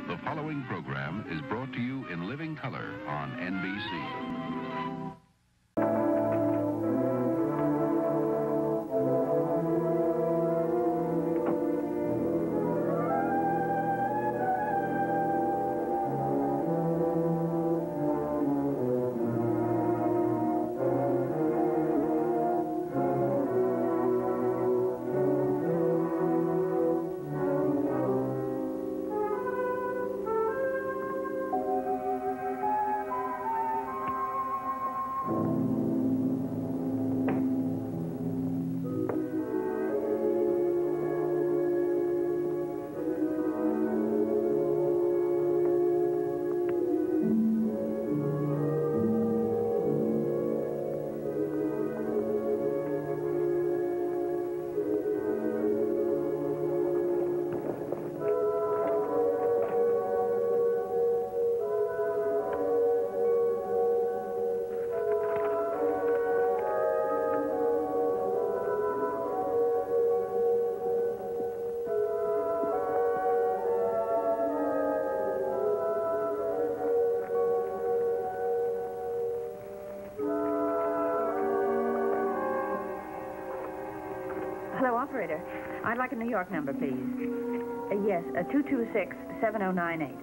The following program is brought to you in living color on NBC. Hello, operator. I'd like a New York number, please. Yes, 226-7098.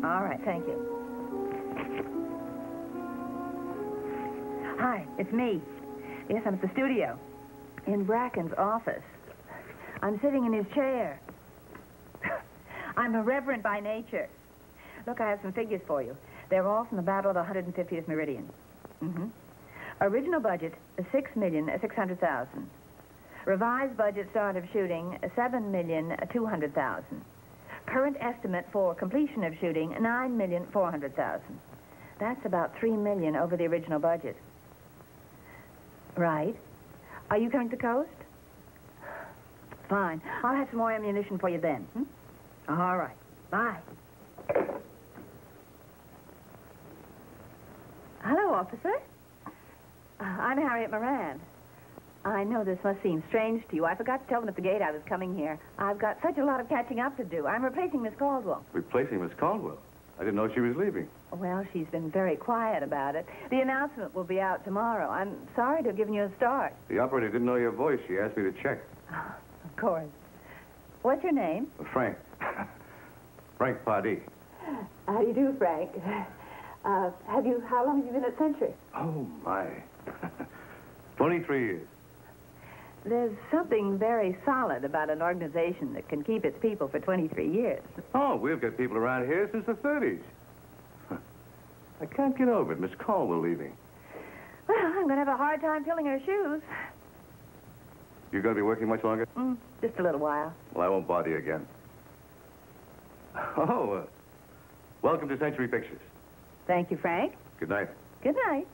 All right, thank you. Hi, it's me. Yes, I'm at the studio. In Bracken's office. I'm sitting in his chair. I'm a reverend by nature. Look, I have some figures for you. They're all from the Battle of the 150th Meridian. Original budget, $6,600,000. Revised budget start of shooting, $7,200,000. Current estimate for completion of shooting, $9,400,000. That's about $3 million over the original budget. Right. Are you coming to the coast? Fine. I'll have some more ammunition for you then. All right. Bye. Hello, officer. I'm Harriet Moran. I know this must seem strange to you. I forgot to tell them at the gate I was coming here. I've got such a lot of catching up to do. I'm replacing Miss Caldwell. Replacing Miss Caldwell? I didn't know she was leaving. Well, she's been very quiet about it. The announcement will be out tomorrow. I'm sorry to have given you a start. The operator didn't know your voice. She asked me to check. Of course. What's your name? Frank. Frank Pardee. How do you do, Frank? How long have you been at Century? Oh, my. 23 years. There's something very solid about an organization that can keep its people for 23 years. Oh, we've got people around here since the 30s. I can't get over it, Miss Caldwell leaving. Well, I'm going to have a hard time filling her shoes. You going to be working much longer? Just a little while. Well, I won't bother you again. Oh, welcome to Century Pictures. Thank you, Frank. Good night. Good night.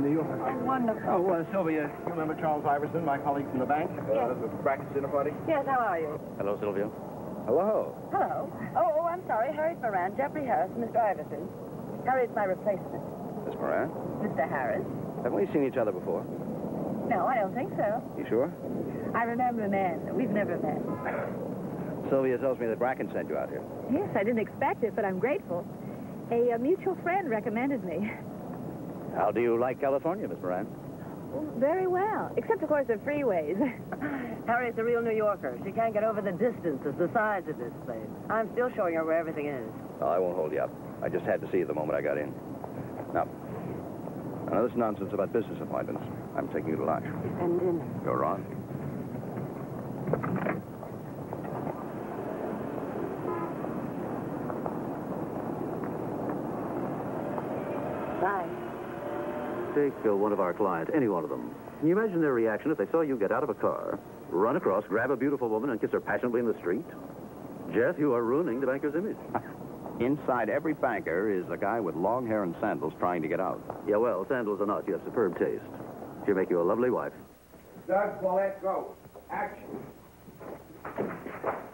New York. Oh, wonderful. Oh, Sylvia, you remember Charles Iverson, my colleague from the bank? Yes. The Bracken's dinner party? Yes, how are you? Hello, Sylvia. Hello. Hello. Oh, I'm sorry. Harriet Moran, Jeffrey Harris, and Mr. Iverson. Harriet's my replacement. Miss Moran? Mr. Harris? Haven't we seen each other before? No, I don't think so. You sure? I remember the man. We've never met. Sylvia tells me that Bracken sent you out here. Yes, I didn't expect it, but I'm grateful. A mutual friend recommended me. How do you like California, Miss Moran? Oh, very well, except, of course, the freeways. Harriet's a real New Yorker. She can't get over the distances, the size of this place. I'm still showing her where everything is. Oh, I won't hold you up. I just had to see you the moment I got in. Now, none of this nonsense about business appointments. I'm taking you to lunch. And dinner. You're on. Bye. Take one of our clients, any one of them. Can you imagine their reaction if they saw you get out of a car, run across, grab a beautiful woman, and kiss her passionately in the street? Jeff, you are ruining the banker's image. Inside every banker is a guy with long hair and sandals trying to get out. Yeah, well, sandals are not. You have superb taste. She'll make you a lovely wife. Doug, Paulette, go. Action.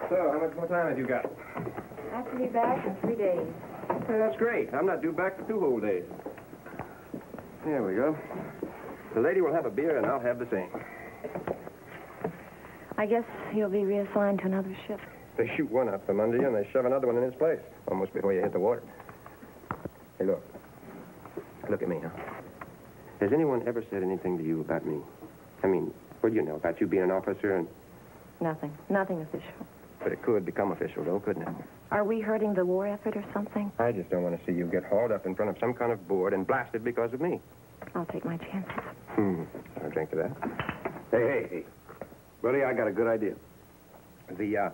So, how much more time have you got? I have to be back in 3 days. Hey, that's great. I'm not due back for 2 whole days. There we go. The lady will have a beer, and I'll have the same. I guess you'll be reassigned to another ship. They shoot one up from under you, and they shove another one in its place, almost before you hit the water. Hey, look. Look at me, huh? Has anyone ever said anything to you about me? I mean, well, you know, about you being an officer and... Nothing. Nothing official. But it could become official, though, couldn't it? Are we hurting the war effort or something? I just don't want to see you get hauled up in front of some kind of board and blasted because of me. I'll take my chances. I'll drink to that. Hey. Buddy, I got a good idea. The,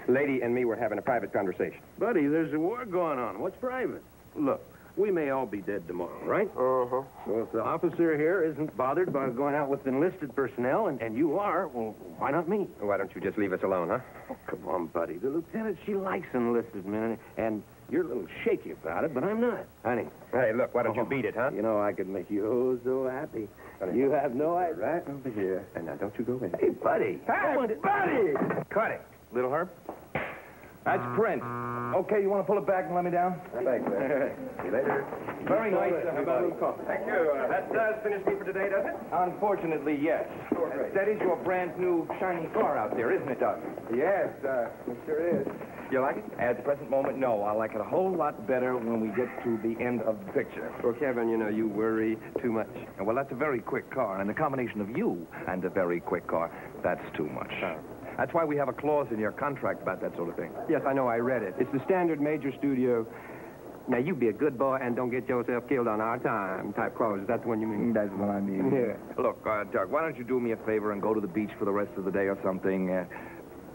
lady and me were having a private conversation. Buddy, there's a war going on. What's private? Look, we may all be dead tomorrow, right? Uh-huh. Well, if the officer here isn't bothered by going out with enlisted personnel, and you are, well, why not me? Why don't you just leave us alone, huh? Oh, come on, buddy. The lieutenant, she likes enlisted men, and you're a little shaky about it, but I'm not. Honey. Hey, look, why don't you beat it, huh? You know, I could make you so happy. You have no idea. Right over here. And now don't you go in. Hey, buddy. Hey, buddy! Cut it. Little Herb? That's Prince. Okay, you want to pull it back and let me down? Thanks, man. See you later. Very nice to have a little coffee. Thank you. That does finish me for today, does it? Unfortunately, yes. That is your brand new shiny car out there, isn't it, Doug? Yes, it sure is. You like it? At the present moment, no. I like it a whole lot better when we get to the end of the picture. Well, Kevin, you know, you worry too much. Well, that's a very quick car, and the combination of you and a very quick car, that's too much. That's why we have a clause in your contract about that sort of thing. Yes, I know. I read it. It's the standard major studio. Now, you be a good boy and don't get yourself killed on our time type clause. Is that the one you mean? That's what I mean. Yeah. Look, Doug, why don't you do me a favor and go to the beach for the rest of the day or something,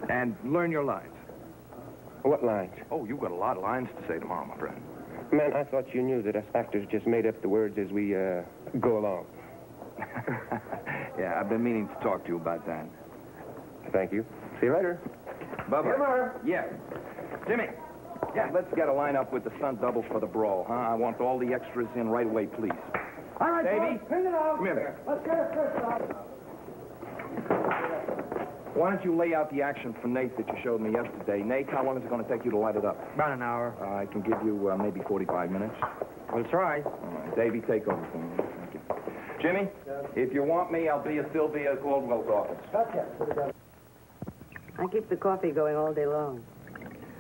and learn your lines. What lines? Oh, you've got a lot of lines to say tomorrow, my friend. Man, I thought you knew that us actors just made up the words as we, go along. Yeah, I've been meaning to talk to you about that. Thank you. See you later. Bye-bye. Jimmer. Yeah. Jimmy. Yeah, let's get a line up with the stunt doubles for the brawl, huh? I want all the extras in right away, please. All right, Davey. Bring it out. Come here. Let's get it first out. Why don't you lay out the action for Nate that you showed me yesterday? Nate, how long is it going to take you to light it up? About an hour. I can give you maybe 45 minutes. We'll try. All right, Davey, take over for me. Thank you. Jimmy, if you want me, I'll be at Sylvia Caldwell's office. Gotcha. I keep the coffee going all day long.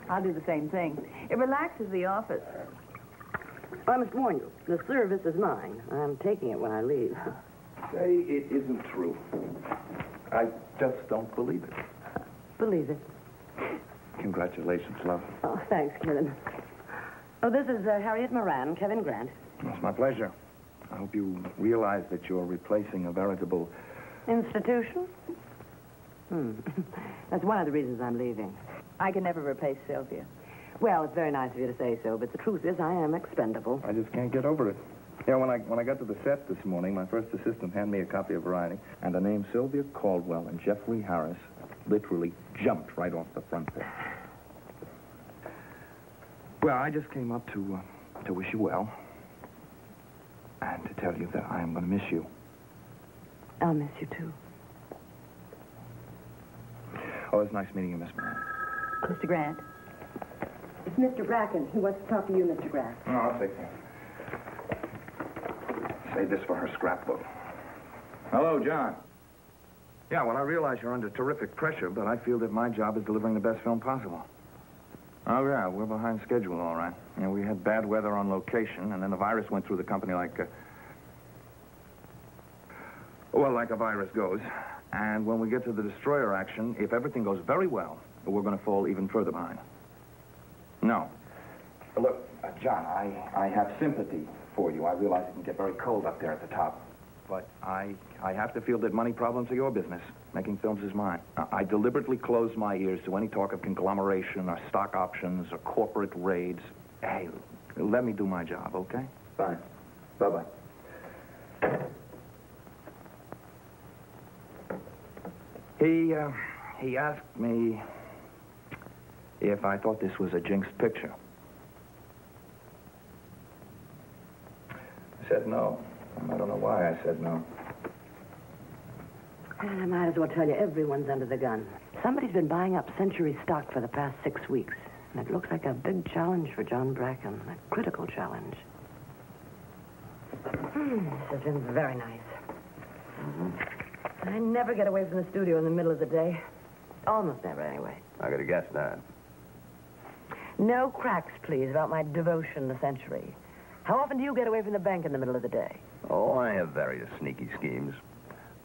I'll do the same thing. It relaxes the office. I must warn you, the service is mine. I'm taking it when I leave. Say it isn't true. I just don't believe it. Believe it. Congratulations, love. Oh, thanks, Kevin. Oh, this is Harriet Moran, Kevin Grant. It's my pleasure. I hope you realize that you're replacing a veritable... Institution? That's one of the reasons I'm leaving. I can never replace Sylvia. Well, it's very nice of you to say so, but the truth is I am expendable. I just can't get over it. Yeah, when I got to the set this morning, my first assistant handed me a copy of Variety, and the name Sylvia Caldwell and Jeffrey Harris literally jumped right off the front page. Well, I just came up to wish you well. And to tell you that I am going to miss you. I'll miss you, too. Oh, it's nice meeting you, Miss Moran. Mr. Grant. It's Mr. Bracken. He wants to talk to you, Mr. Grant. Oh, I'll take that. Save this for her scrapbook. Hello, John. Yeah, well, I realize you're under terrific pressure, but I feel that my job is delivering the best film possible. Oh, yeah, we're behind schedule, all right. Yeah, we had bad weather on location, and then the virus went through the company like a virus goes. And when we get to the destroyer action, if everything goes very well, we're going to fall even further behind. No. Look, John, I have sympathy for you. I realize it can get very cold up there at the top. But I have to feel that money problems are your business. Making films is mine. I deliberately close my ears to any talk of conglomeration or stock options or corporate raids. Hey, let me do my job, okay? Fine. Bye-bye. He asked me if I thought this was a jinxed picture. I said no. I don't know why I said no. And I might as well tell you, everyone's under the gun. Somebody's been buying up Century stock for the past 6 weeks. And it looks like a big challenge for John Bracken. A critical challenge. This has been very nice. I never get away from the studio in the middle of the day. Almost never, anyway. I got to guess that. No cracks, please, about my devotion to Century. How often do you get away from the bank in the middle of the day? Oh, I have various sneaky schemes.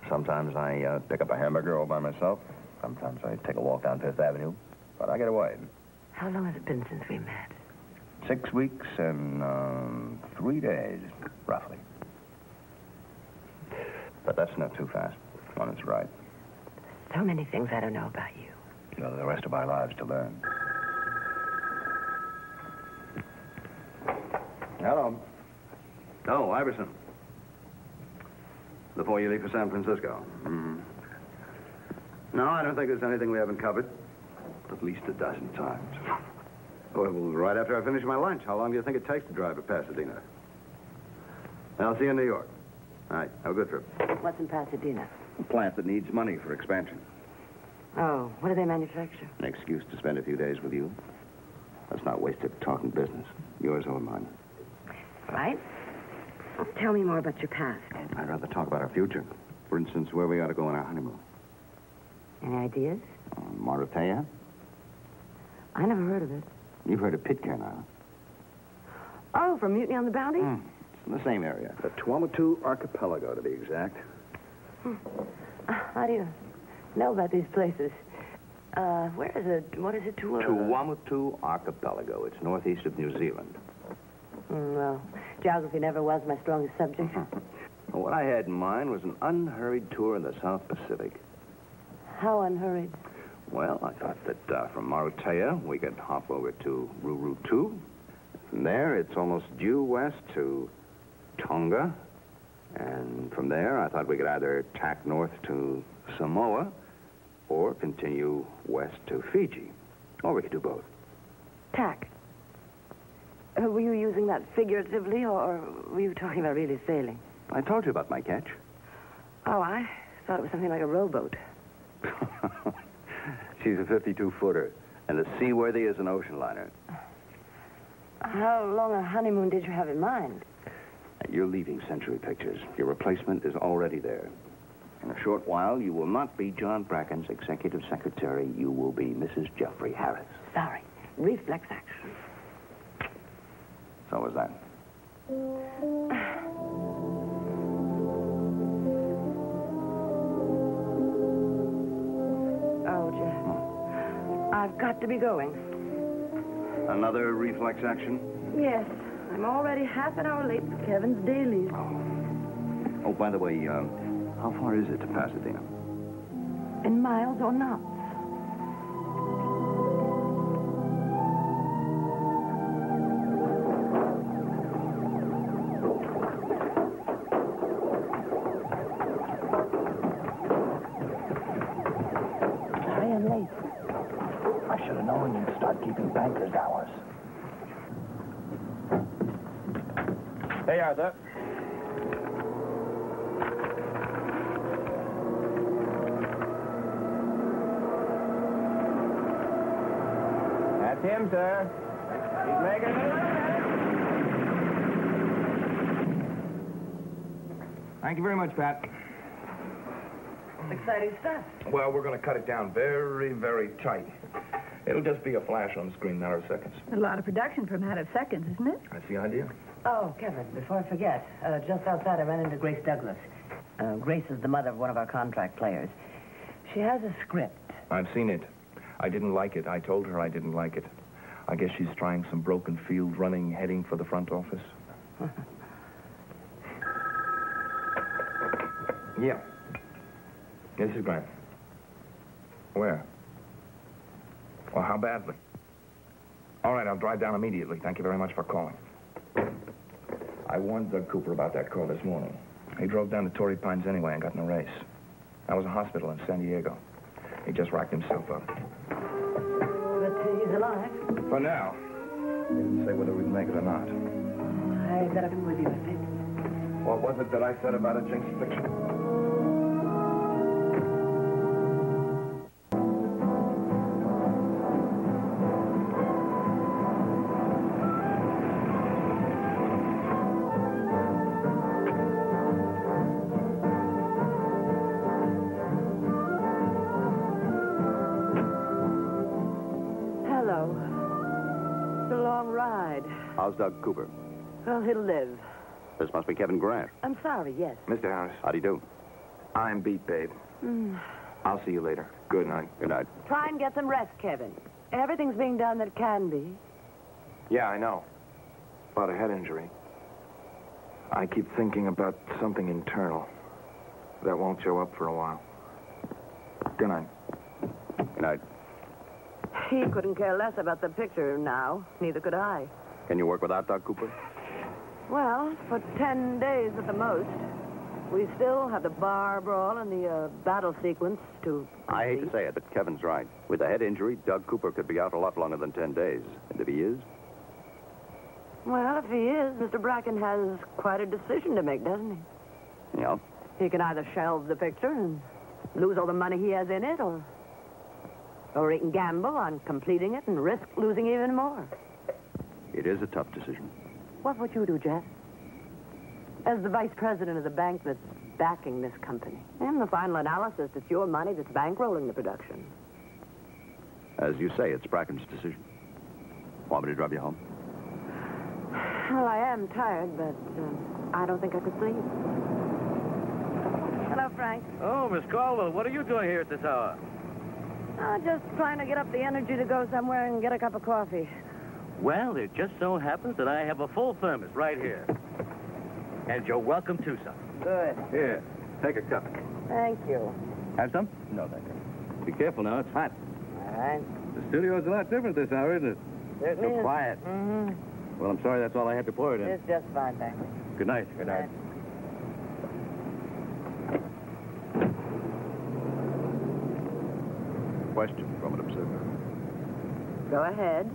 Sometimes I pick up a hamburger all by myself. Sometimes I take a walk down Fifth Avenue. But I get away. How long has it been since we met? 6 weeks and 3 days, roughly. But that's not too fast when it's right. So many things I don't know about you. You know, the rest of our lives to learn. Hello. Oh, Iverson. Before you leave for San Francisco. No, I don't think there's anything we haven't covered. At least a dozen times. Well, right after I finish my lunch. How long do you think it takes to drive to Pasadena? I'll see you in New York. All right, have a good trip. What's in Pasadena? A plant that needs money for expansion. Oh, what do they manufacture? An excuse to spend a few days with you. Let's not waste it talking business. Yours or mine. Right. Tell me more about your past. I'd rather talk about our future. For instance, where we ought to go on our honeymoon. Any ideas? Mauritania? I never heard of it. You've heard of Pitcairn Island? Oh, from Mutiny on the Bounty? It's in the same area. The Tuamotu Archipelago, to be exact. How do you know about these places? Where is it? What is it? Tuamotu Archipelago. It's northeast of New Zealand. Well, geography never was my strongest subject. Well, what I had in mind was an unhurried tour in the South Pacific. How unhurried? Well, I thought that from Mauritania, we could hop over to Rurutu. From there, it's almost due west to Tonga. And from there, I thought we could either tack north to Samoa or continue west to Fiji. Or we could do both. Tack. Were you using that figuratively, or were you talking about really sailing? I told you about my catch. Oh, I thought it was something like a rowboat. She's a 52-footer, and as seaworthy as an ocean liner. How long a honeymoon did you have in mind? You're leaving Century Pictures. Your replacement is already there. In a short while, you will not be John Bracken's executive secretary. You will be Mrs. Jeffrey Harris. Sorry. Reflex action. So was that. Oh, Jeff. I've got to be going. Another reflex action? Yes. I'm already half an hour late for Kevin's dailies. Oh, by the way, how far is it to Pasadena? In miles or knots? I am late. I should have known you'd start keeping banker's hours. Hey, Arthur. That's him, sir. He's making it. Thank you very much, Pat. Exciting stuff. Well, we're going to cut it down very, very tight. It'll just be a flash on the screen, matter of seconds. A lot of production for a matter of seconds, isn't it? That's the idea. Oh, Kevin, before I forget, just outside I ran into Grace Douglas. Grace is the mother of one of our contract players. She has a script. I've seen it. I didn't like it. I told her I didn't like it. I guess she's trying some broken field running, heading for the front office. Yeah. This is Grant. Where? Well, how badly? All right, I'll drive down immediately. Thank you very much for calling. I warned Doug Cooper about that call this morning. He drove down to Torrey Pines anyway and got in a race. That was a hospital in San Diego. He just racked himself up. But he's alive. For now. He didn't say whether we'd make it or not. I better come with you, I think. What was it that I said about a jinx picture? Hello. It's a long ride. How's Doug Cooper? Well, he'll live. This must be Kevin Grant. I'm sorry, yes. Mr. Harris, How do you do? I'm beat, babe. I'll see you later. Good night. Good night. Try and get some rest, Kevin. Everything's being done that can be. Yeah, I know. About a head injury. I keep thinking about something internal that won't show up for a while. Good night. Good night. He couldn't care less about the picture now. Neither could I. Can you work without Doug Cooper? Well, for 10 days at the most. We still have the bar brawl and the battle sequence to... I hate to say it, but Kevin's right. With a head injury, Doug Cooper could be out a lot longer than 10 days. And if he is? Well, if he is, Mr. Bracken has quite a decision to make, doesn't he? Yeah. He can either shelve the picture and lose all the money he has in it, or he can gamble on completing it and risk losing even more. It is a tough decision. What would you do, Jeff? As the vice president of the bank that's backing this company. In the final analysis, it's your money that's bankrolling the production. As you say, it's Bracken's decision. Want me to drive you home? Well, I am tired, but I don't think I could sleep. Hello, Frank. Oh, Miss Caldwell, what are you doing here at this hour? Just trying to get up the energy to go somewhere and get a cup of coffee. Well, it just so happens that I have a full thermos right here. And you're welcome to some. Good. Here, take a cup. Thank you. Have some? No, thank you. Be careful now, it's hot. All right. The studio's a lot different this hour, isn't it? Certainly So is. quiet. Mm-hmm. Well, I'm sorry that's all I had to pour it in. It's just fine, thank you. Good night. Good night. Question from an observer. Go ahead.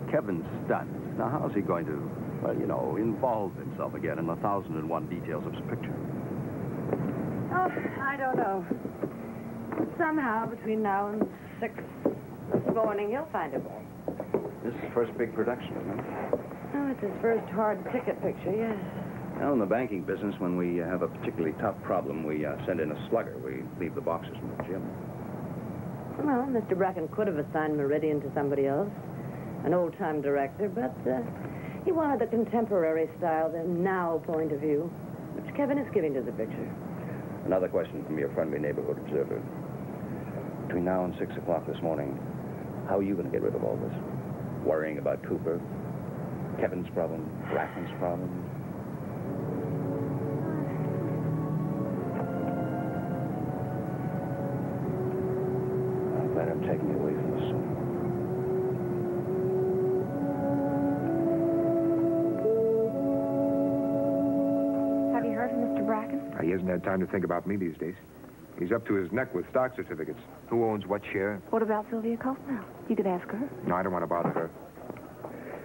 Kevin's stunned. Now, how's he going to, well, you know, involve himself again in the 1,001 details of his picture? Oh, I don't know. Somehow, between now and 6 this morning, he'll find a way. This is his first big production, isn't it? Oh, it's his first hard ticket picture, yes. Well, in the banking business, when we have a particularly tough problem, we send in a slugger. We leave the boxes in the gym. Well, Mr. Bracken could have assigned Meridian to somebody else, an old-time director, but he wanted the contemporary style, the now point of view, which Kevin is giving to the picture. Another question from your friendly neighborhood observer. Between now and 6 o'clock this morning, how are you going to get rid of all this? Worrying about Cooper, Kevin's problem, Bracken's problem? I'm glad I'm taking you away from this. Have you heard from Mr. Bracken? He hasn't had time to think about me these days. He's up to his neck with stock certificates. Who owns what share? What about Sylvia Copwell? You could ask her. No, I don't want to bother her.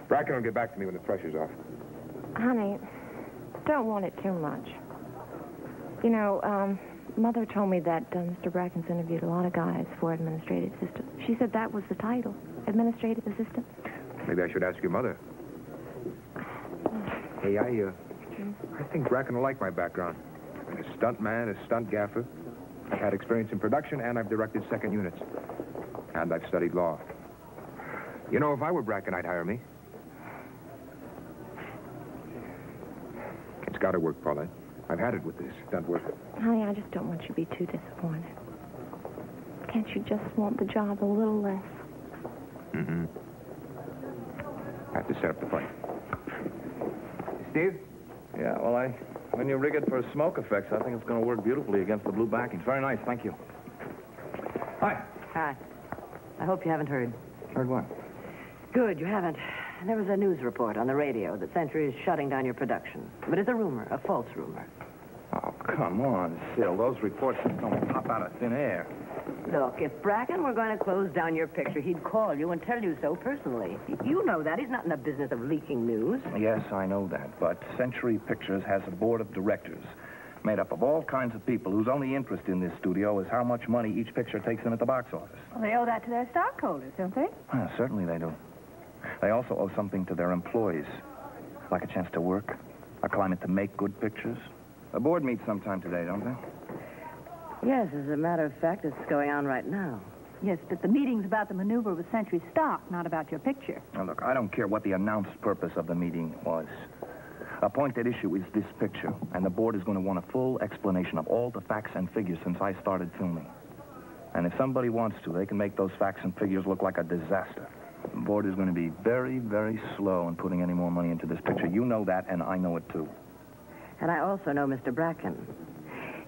Bracken will get back to me when the pressure's off. Honey, don't want it too much. You know, Mother told me that Mr. Bracken's interviewed a lot of guys for administrative assistant. She said that was the title, administrative assistant. Maybe I should ask your mother. Hey, I think Bracken will like my background. I'm a stunt man, a stunt gaffer. I've had experience in production, and I've directed second units. And I've studied law. You know, if I were Bracken, I'd hire me. It's got to work, Paula. I've had it with this stunt work. Honey, I just don't want you to be too disappointed. Can't you just want the job a little less? Mm-hmm. I have to set up the fight. Steve? Yeah, well, when you rig it for smoke effects, I think it's going to work beautifully against the blue backings. Very nice, thank you. Hi. Hi. I hope you haven't heard. Heard what? Good, you haven't. There was a news report on the radio that Century is shutting down your production. But it's a rumor, a false rumor. Oh, come on, Sil. Those reports just don't pop out of thin air. Look, if Bracken were going to close down your picture, he'd call you and tell you so personally. You know that. He's not in the business of leaking news. Yes, I know that, but Century Pictures has a board of directors made up of all kinds of people whose only interest in this studio is how much money each picture takes in at the box office. Well, they owe that to their stockholders, don't they? Well, certainly they do. They also owe something to their employees, like a chance to work, a climate to make good pictures. The board meets sometime today, don't they? Yes, as a matter of fact, it's going on right now. Yes, but the meeting's about the maneuver with Century stock, not about your picture. Now, look, I don't care what the announced purpose of the meeting was. A point at issue is this picture, and the board is going to want a full explanation of all the facts and figures since I started filming. And if somebody wants to, they can make those facts and figures look like a disaster. The board is going to be very, very slow in putting any more money into this picture. You know that, and I know it, too. And I also know Mr. Bracken.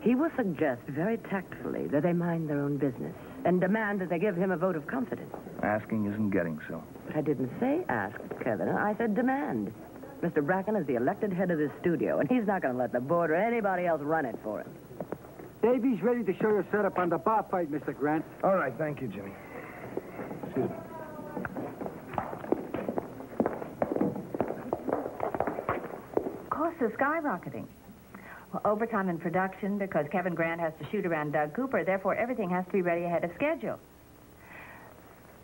He will suggest very tactfully that they mind their own business and demand that they give him a vote of confidence. Asking isn't getting, so. But I didn't say ask, Kevin. I said demand. Mr. Bracken is the elected head of this studio, and he's not going to let the board or anybody else run it for him. Davy's ready to show your setup on the bar fight, Mr. Grant. All right, thank you, Jimmy. Excuse me. Costs are skyrocketing. Well, overtime in production because Kevin Grant has to shoot around Doug Cooper. Therefore, everything has to be ready ahead of schedule.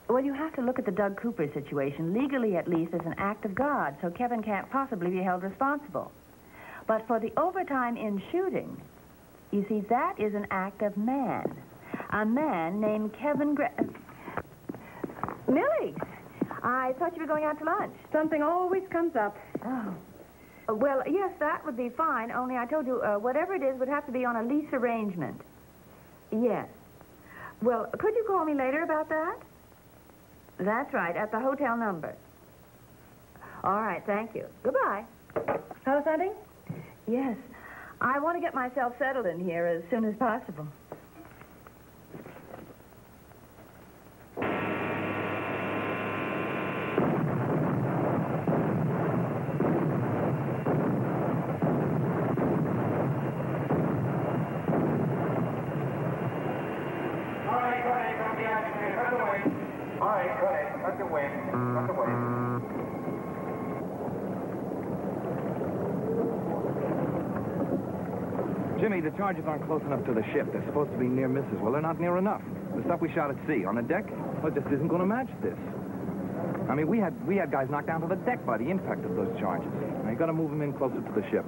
Well, you have to look at the Doug Cooper situation, legally at least, as an act of God, so Kevin can't possibly be held responsible. But for the overtime in shooting, you see, that is an act of man. A man named Kevin Grant. Millie, I thought you were going out to lunch. Something always comes up. Oh. Well, yes, that would be fine, only I told you whatever it is would have to be on a lease arrangement. Yes. Well, could you call me later about that? That's right, at the hotel number. All right, thank you. Goodbye. Hello, Sandy? Yes. I want to get myself settled in here as soon as possible. Jimmy, the charges aren't close enough to the ship. They're supposed to be near misses. Well, they're not near enough. The stuff we shot at sea on the deck, well, it just isn't going to match this. I mean, we had guys knocked down to the deck by the impact of those charges. Now, you got to move them in closer to the ship.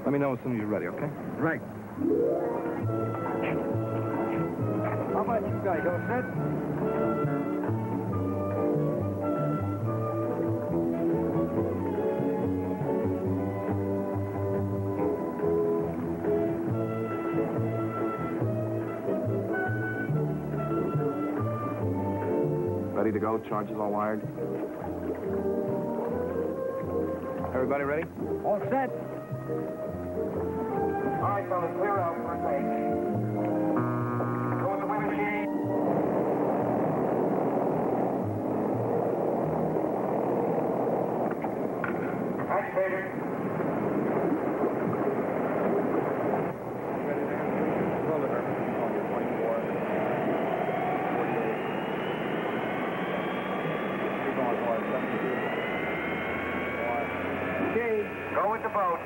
Let me know as soon as you're ready, okay? Right. How about you guys? All set? Ready to go? Charges all wired? Everybody ready? All set. All right, fellas, clear out. We're safe. Go with the wind machine. Activated. Okay. Go with the boat.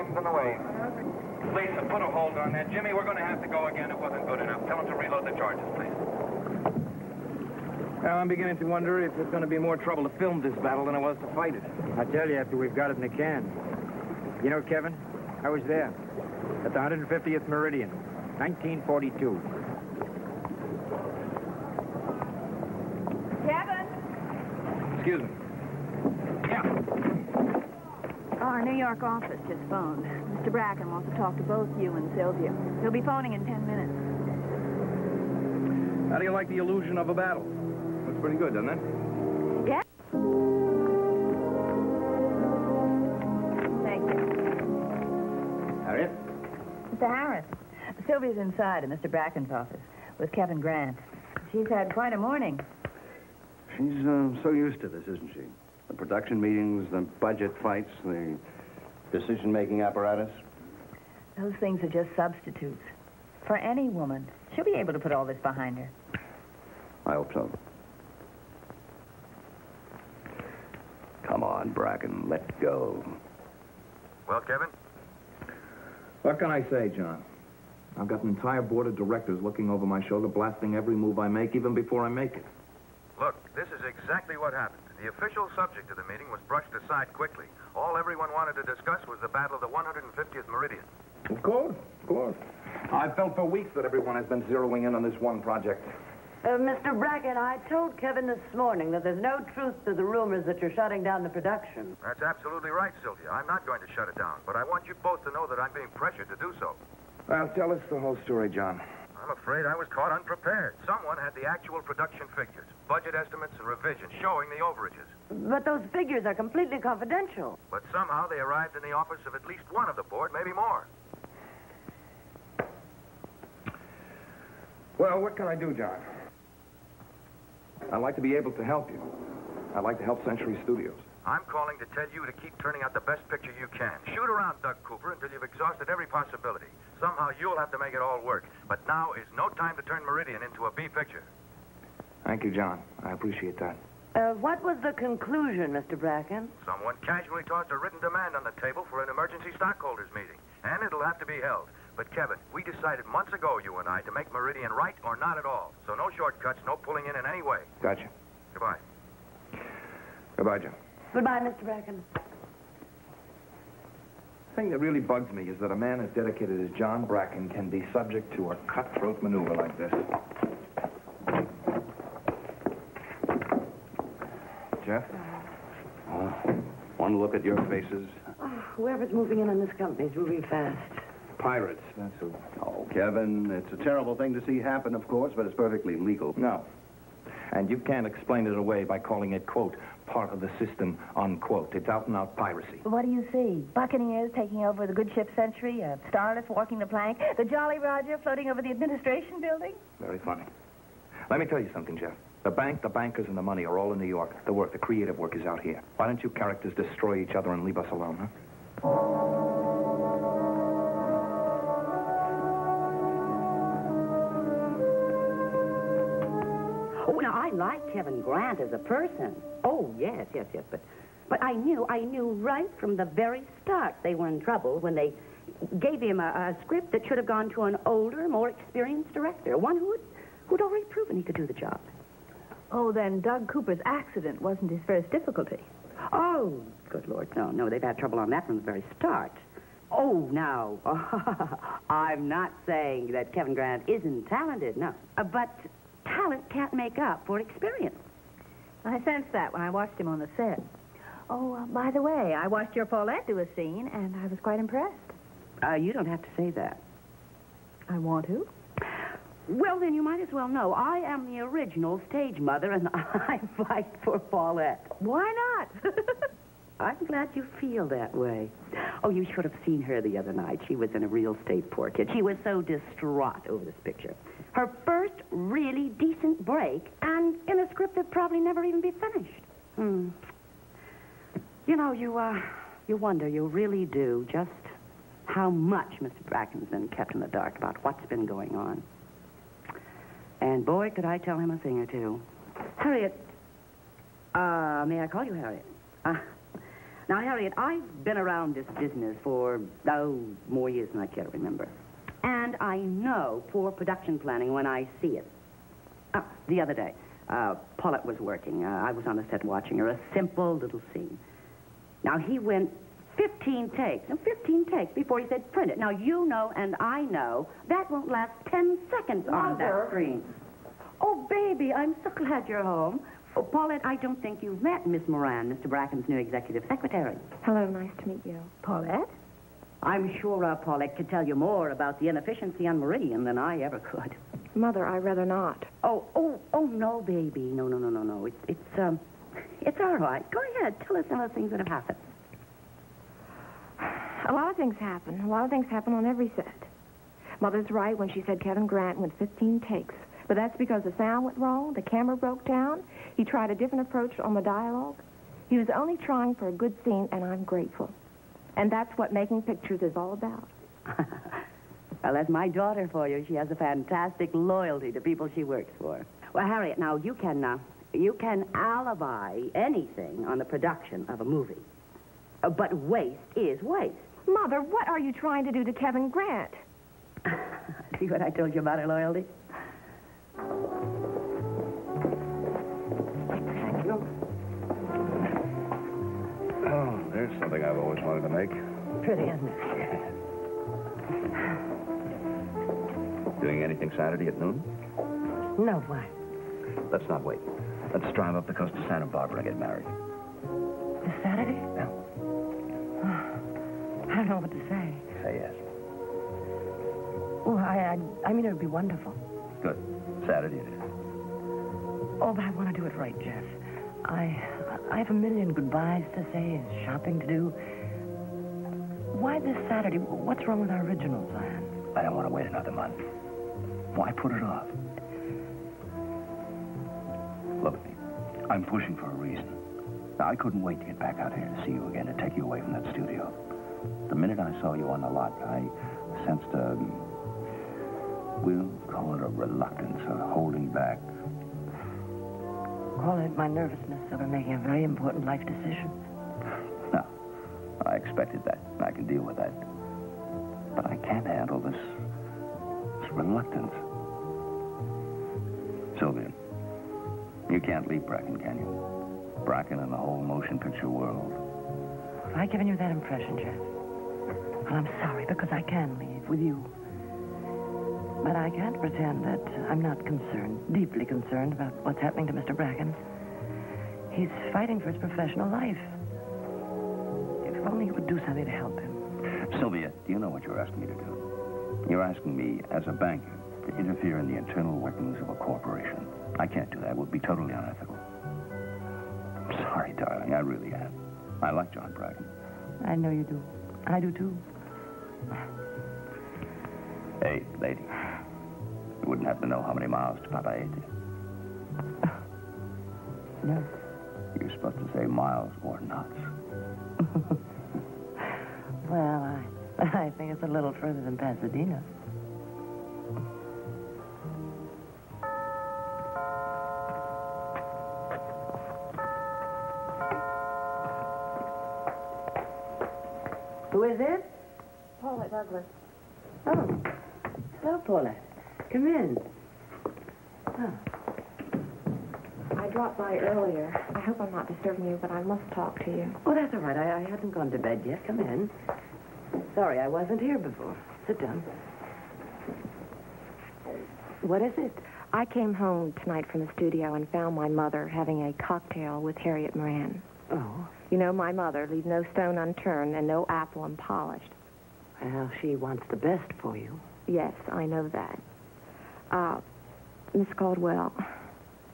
Something's in the way. Lisa, put a hold on that. Jimmy, we're going to have to go again. It wasn't good enough. Tell him to reload the charges, please. Well, I'm beginning to wonder if it's going to be more trouble to film this battle than it was to fight it. I tell you, after we've got it in the can. You know, Kevin, I was there at the 150th Meridian, 1942. Kevin? Excuse me. Yeah. Our New York office just phoned. Mr. Bracken wants to talk to both you and Sylvia. He'll be phoning in 10 minutes. How do you like the illusion of a battle? Looks pretty good, doesn't it? Yeah. Thank you. Harriet? Mr. Harris, Sylvia's inside in Mr. Bracken's office with Kevin Grant. She's had quite a morning. She's so used to this, isn't she? The production meetings, the budget fights, the decision-making apparatus. Those things are just substitutes. For any woman. She'll be able to put all this behind her. I hope so. Come on, Bracken, let go. Well, Kevin? What can I say, John? I've got an entire board of directors looking over my shoulder, blasting every move I make, even before I make it. Look, this is exactly what happened. The official subject of the meeting was brushed aside quickly. All everyone wanted to discuss was the battle of the 150th Meridian. Of course, of course. I've felt for weeks that everyone has been zeroing in on this one project. Mr. Bracken, I told Kevin this morning that there's no truth to the rumors that you're shutting down the production. That's absolutely right, Sylvia. I'm not going to shut it down, but I want you both to know that I'm being pressured to do so. Well, tell us the whole story, John. I'm afraid I was caught unprepared. Someone had the actual production figures, budget estimates, and revisions showing the overages. But those figures are completely confidential. But somehow they arrived in the office of at least one of the board, maybe more. Well, what can I do, John? I'd like to be able to help you. I'd like to help Century Studios. I'm calling to tell you to keep turning out the best picture you can. Shoot around Doug Cooper until you've exhausted every possibility. Somehow you'll have to make it all work. But now is no time to turn Meridian into a B picture. Thank you, John. I appreciate that. What was the conclusion, Mr. Bracken? Someone casually tossed a written demand on the table for an emergency stockholders meeting. And it'll have to be held. But, Kevin, we decided months ago, you and I, to make Meridian right or not at all. So no shortcuts, no pulling in any way. Gotcha. Goodbye. Goodbye, John. Goodbye, Mr. Bracken. The thing that really bugs me is that a man as dedicated as John Bracken can be subject to a cutthroat maneuver like this. Jeff? One look at your faces. Oh, whoever's moving in on this company's moving fast. Pirates, that's who. Oh, Kevin, it's a terrible thing to see happen, of course, but it's perfectly legal. No. And you can't explain it away by calling it, quote, part of the system, unquote. It's out-and-out piracy. What do you see? Buccaneers taking over the good ship Century, Starless walking the plank, the Jolly Roger floating over the administration building? Very funny. Let me tell you something, Jeff. The bank, the bankers, and the money are all in New York. The work, the creative work is out here. Why don't you characters destroy each other and leave us alone, huh? Oh, now, I like Kevin Grant as a person. Oh, yes. But I knew right from the very start they were in trouble when they gave him a script that should have gone to an older, more experienced director, one who'd already proven he could do the job. Oh, then Doug Cooper's accident wasn't his first difficulty. Oh, good Lord, no, they've had trouble on that from the very start. Oh, now, I'm not saying that Kevin Grant isn't talented, no. But talent can't make up for experience. I sensed that when I watched him on the set. Oh, by the way, I watched your Paulette do a scene, and I was quite impressed. You don't have to say that. I want to. Well, then you might as well know. I am the original stage mother, and I fight for Paulette. Why not? I'm glad you feel that way. Oh, you should have seen her the other night. She was in a real state poor kid. She was so distraught over this picture. Her first really decent break, and in a script that probably never even be finished. You know, you wonder, you really do, just how much Mr. Bracken's been kept in the dark about what's been going on. And boy, could I tell him a thing or two. Harriet, may I call you Harriet? Now, Harriet, I've been around this business for, more years than I care to remember. And I know poor production planning when I see it. The other day, Paulette was working. I was on the set watching her, a simple little scene. Now, he went 15 takes before he said print it. Now, you know and I know that won't last 10 seconds on that screen. Oh, baby, I'm so glad you're home. Oh, Paulette, I don't think you've met Miss Moran, Mr. Bracken's new executive secretary. Hello, nice to meet you. Paulette? I'm sure Paulette could tell you more about the inefficiency on Meridian than I ever could. Mother, I'd rather not. Oh, no, baby. No. It's all right. Go ahead. Tell us some of the things that have happened. A lot of things happen. A lot of things happen on every set. Mother's right when she said Kevin Grant went 15 takes. But that's because the sound went wrong, the camera broke down, he tried a different approach on the dialogue. He was only trying for a good scene, and I'm grateful. And that's what making pictures is all about. Well, that's my daughter for you. She has a fantastic loyalty to people she works for. Well, Harriet, now, you can alibi anything on the production of a movie. But waste is waste. Mother, what are you trying to do to Kevin Grant? See what I told you about her loyalty? Thank you. Oh, there's something I've always wanted to make. Pretty, isn't it? Yeah. Doing anything Saturday at noon? No, why? Let's not wait. Let's drive up the coast to Santa Barbara and get married. This Saturday? Yeah. I don't know what to say. Say yes. Well, I mean, it would be wonderful. Good. Saturday it is. Oh, but I want to do it right, Jeff. I have a million goodbyes to say and shopping to do. Why this Saturday? What's wrong with our original plan? I don't want to wait another month. Why put it off? Look at me. I'm pushing for a reason. Now, I couldn't wait to get back out here to see you again and take you away from that studio. The minute I saw you on the lot, I sensed we'll call it a reluctance, a holding back. Call it my nervousness over making a very important life decision. No, I expected that. I can deal with that. But I can't handle this reluctance. Sylvia, you can't leave Bracken, can you? Bracken and the whole motion picture world. Have I given you that impression, Jeff? Well, I'm sorry, because I can leave with you. But I can't pretend that I'm not concerned, deeply concerned about what's happening to Mr. Bracken. He's fighting for his professional life. If only you would do something to help him. Sylvia, do you know what you're asking me to do? You're asking me, as a banker, to interfere in the internal workings of a corporation. I can't do that. It would be totally unethical. I'm sorry, darling. I really am. I like John Bracken. I know you do. I do, too. Hey, lady. You wouldn't have to know how many miles to Papa Ate. No. You're supposed to say miles or knots. Well, I think it's a little further than Pasadena. Who is it? Paulette Douglas. Oh. Hello, Paulette. Come in. Oh. I dropped by earlier. I hope I'm not disturbing you, but I must talk to you. Oh, that's all right. I hadn't gone to bed yet. Come in. Sorry, I wasn't here before. Sit down. What is it? I came home tonight from the studio and found my mother having a cocktail with Harriet Moran. Oh? You know, my mother leaves no stone unturned and no apple unpolished. Well, she wants the best for you. Yes, I know that. Miss Caldwell,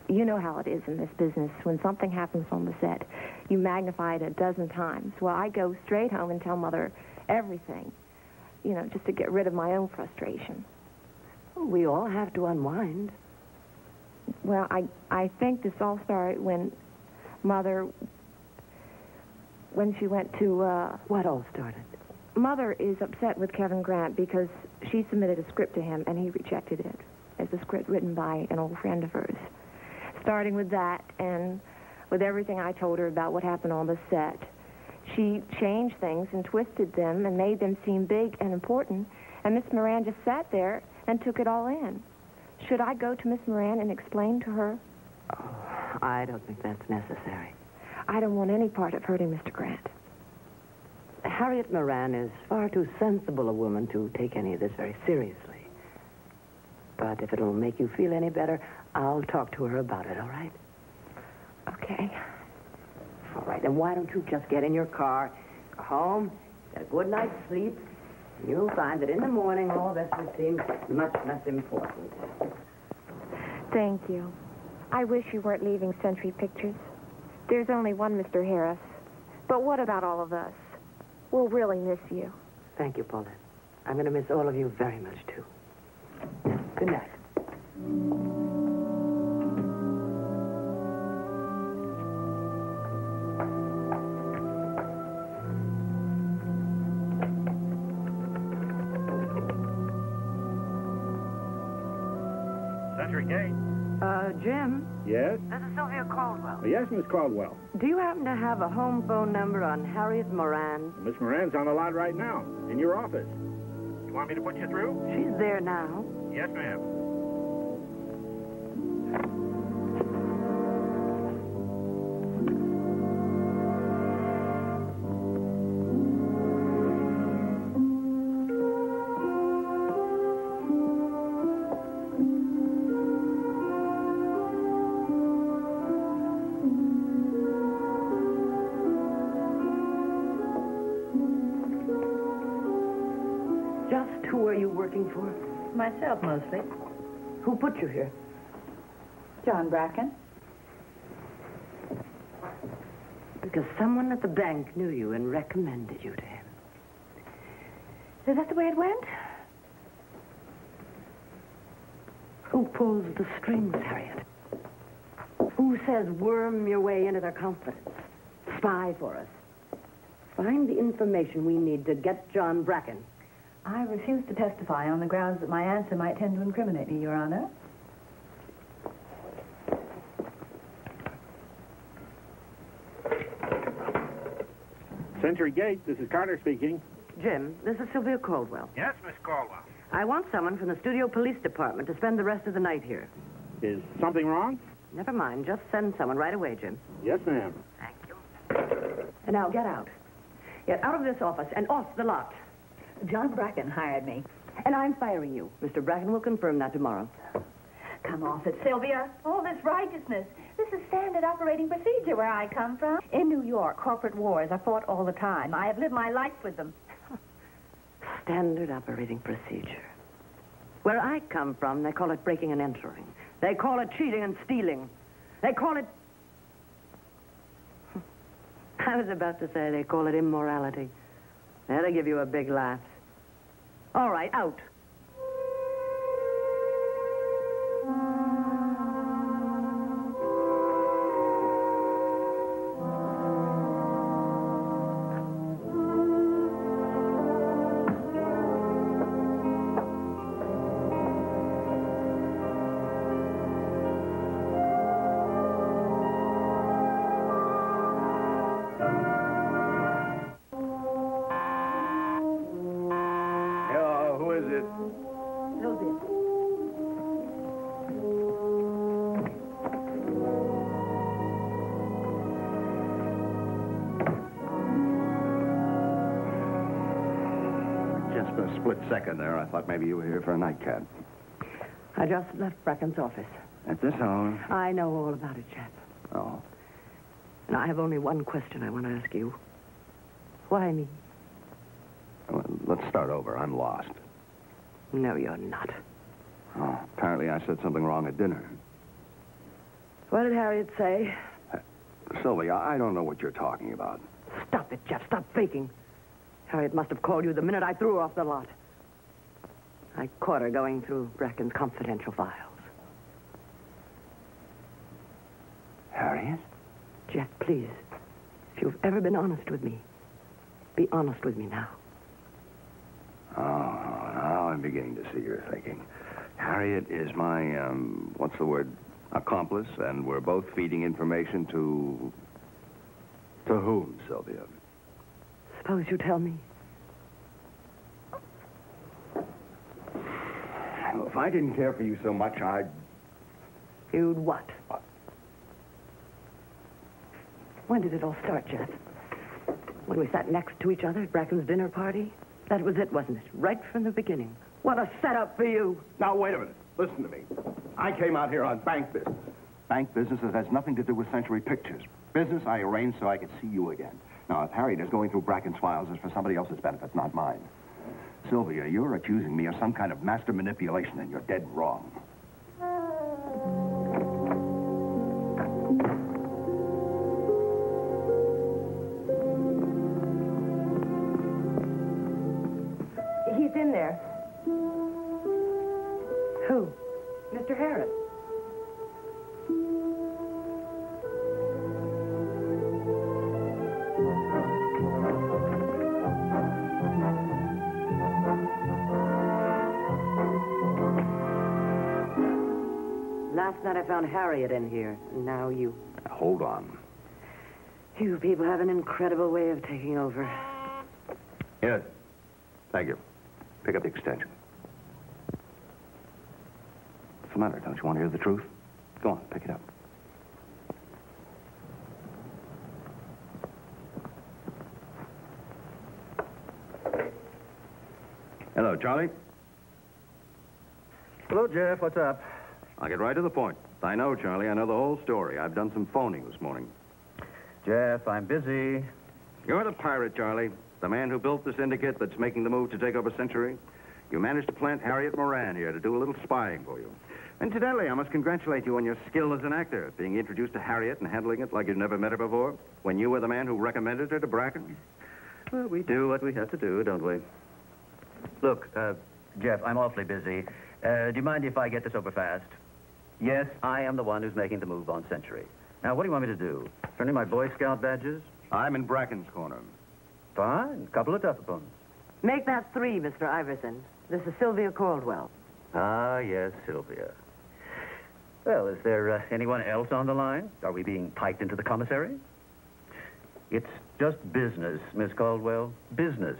you know how it is in this business. When something happens on the set, you magnify it a dozen times. Well, I go straight home and tell Mother everything, you know, just to get rid of my own frustration. Well, we all have to unwind. Well, I think this all started when Mother, when she went to, What all started? Mother is upset with Kevin Grant because she submitted a script to him and he rejected it as a script written by an old friend of hers. Starting with that and with everything I told her about what happened on the set, She changed things and twisted them and made them seem big and important, and Miss Moran just sat there and took it all in. Should I go to Miss Moran and explain to her? Oh, I don't think that's necessary. I don't want any part of hurting Mr. Grant. Harriet Moran is far too sensible a woman to take any of this very seriously. But if it'll make you feel any better, I'll talk to her about it, all right? Okay. All right, then why don't you just get in your car, go home, get a good night's sleep, and you'll find that in the morning all this will seem much less important. Thank you. I wish you weren't leaving Century Pictures. There's only one Mr. Harris. But what about all of us? We'll really miss you. Thank you, Paulette. I'm going to miss all of you very much, too. Good night. Century Gate. Jim? Yes? This is Sylvia Caldwell. Yes, Miss Caldwell. Do you happen to have a home phone number on Harriet Moran? Miss Moran's on the lot right now, in your office. You want me to put you through? She's there now. Yes, ma'am. Just who are you working for? Myself, mostly. Who put you here? John Bracken. Because someone at the bank knew you and recommended you to him. Is that the way it went? Who pulls the strings, Harriet? Who says worm your way into their confidence? Spy for us. Find the information we need to get John Bracken. I refuse to testify on the grounds that my answer might tend to incriminate me, Your Honor. Century Gate, this is Carter speaking. Jim, this is Sylvia Caldwell. Yes, Miss Caldwell. I want someone from the studio police department to spend the rest of the night here. Is something wrong? Never mind. Just send someone right away, Jim. Yes, ma'am. Thank you. And now get out. Get out of this office and off the lot. John Bracken hired me. And I'm firing you. Mr. Bracken will confirm that tomorrow. Come off it, Sylvia. All this righteousness. This is standard operating procedure where I come from. In New York, corporate wars are fought all the time. I have lived my life with them. Standard operating procedure. Where I come from, they call it breaking and entering. They call it cheating and stealing. They call it... I was about to say they call it immorality. That'll give you a big laugh. All right, out. A split second there, I thought maybe you were here for a nightcap. I just left Bracken's office. At this hour? I know all about it, chap. Oh. And I have only one question I want to ask you. Why me? Well, let's start over. I'm lost. No, you're not. Oh, apparently I said something wrong at dinner. What did Harriet say? Sylvia, I don't know what you're talking about. Stop it, Jeff. Stop faking. Harriet must have called you the minute I threw her off the lot. I caught her going through Bracken's confidential files. Harriet? Jeff, please. If you've ever been honest with me, be honest with me now. Oh, now I'm beginning to see your thinking. Harriet is my, what's the word? Accomplice, and we're both feeding information to whom, Sylvia? Suppose you tell me. Well, if I didn't care for you so much, I'd... You'd what? When did it all start, Jeff? When we sat next to each other at Bracken's dinner party? That was it, wasn't it? Right from the beginning. What a setup for you. Now, wait a minute. Listen to me. I came out here on bank business. Bank business that has nothing to do with Century Pictures. Business I arranged so I could see you again. Now, if Harriet is going through Bracken's files, it's for somebody else's benefit, not mine. Sylvia, you're accusing me of some kind of master manipulation, and you're dead wrong. He's in there. Who? Mr. Harris. Last night I found Harriet in here, and now you. Hold on. You people have an incredible way of taking over. Yes. Thank you. Pick up the extension. What's the matter? Don't you want to hear the truth? Go on, pick it up. Hello, Charlie. Hello, Jeff. What's up? I'll get right to the point. I know, Charlie. I know the whole story. I've done some phoning this morning. Jeff, I'm busy. You're the pirate, Charlie. The man who built the syndicate that's making the move to take over Century. You managed to plant Harriet Moran here to do a little spying for you. Incidentally, I must congratulate you on your skill as an actor, being introduced to Harriet and handling it like you'd never met her before, when you were the man who recommended her to Bracken. Well, we do what we have to do, don't we? Look, Jeff, I'm awfully busy. Do you mind if I get this over fast? Yes, I am the one who's making the move on Century. Now, what do you want me to do? Turn in my Boy Scout badges? I'm in Bracken's corner. Fine. Couple of tough opponents. Make that 3, Mr. Iverson. This is Sylvia Caldwell. Ah, yes, Sylvia. Well, is there anyone else on the line? Are we being piked into the commissary? It's just business, Miss Caldwell. Business.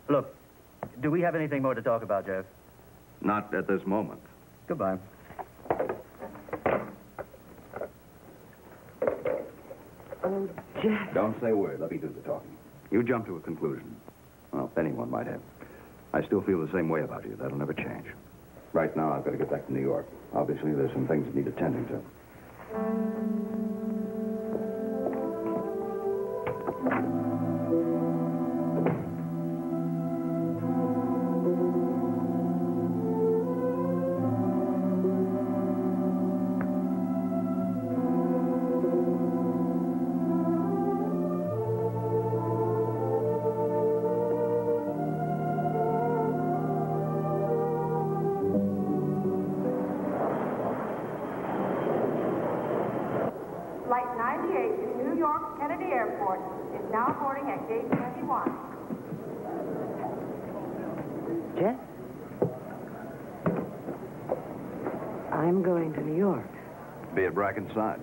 Look, do we have anything more to talk about, Jeff? Not at this moment. Goodbye. Oh, Jeff. Don't say a word. Let me do the talking. You jump to a conclusion. Well, anyone might have. I still feel the same way about you. That'll never change. Right now, I've got to get back to New York. Obviously, there's some things that need attending to. Flight 98 to New York Kennedy Airport is now boarding at gate 21. Jeff? I'm going to New York. Be at Bracken's side.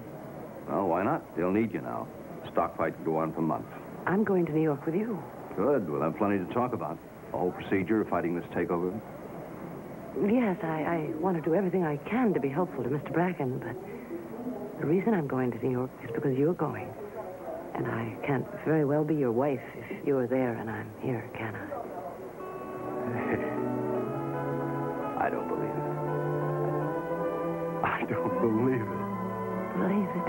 Well, why not? They'll need you now. Stock fight can go on for months. I'm going to New York with you. Good. We'll have plenty to talk about. The whole procedure of fighting this takeover. Yes, I want to do everything I can to be helpful to Mr. Bracken, but the reason I'm going to New York is because you're going. And I can't very well be your wife if you're there and I'm here, can I? I don't believe it. I don't believe it. Believe it.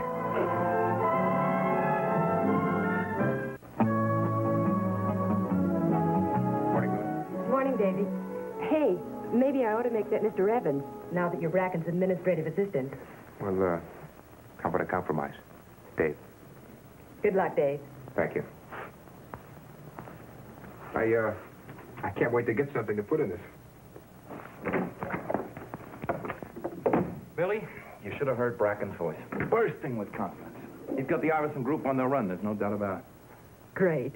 Morning, Davy. Hey, maybe I ought to make that Mr. Evans, now that you're Bracken's administrative assistant. Well, how about a compromise? Dave. Good luck, Dave. Thank you. I can't wait to get something to put in this. Billy, you should have heard Bracken's voice. Bursting with confidence. He's got the Iverson group on the run, there's no doubt about it. Great.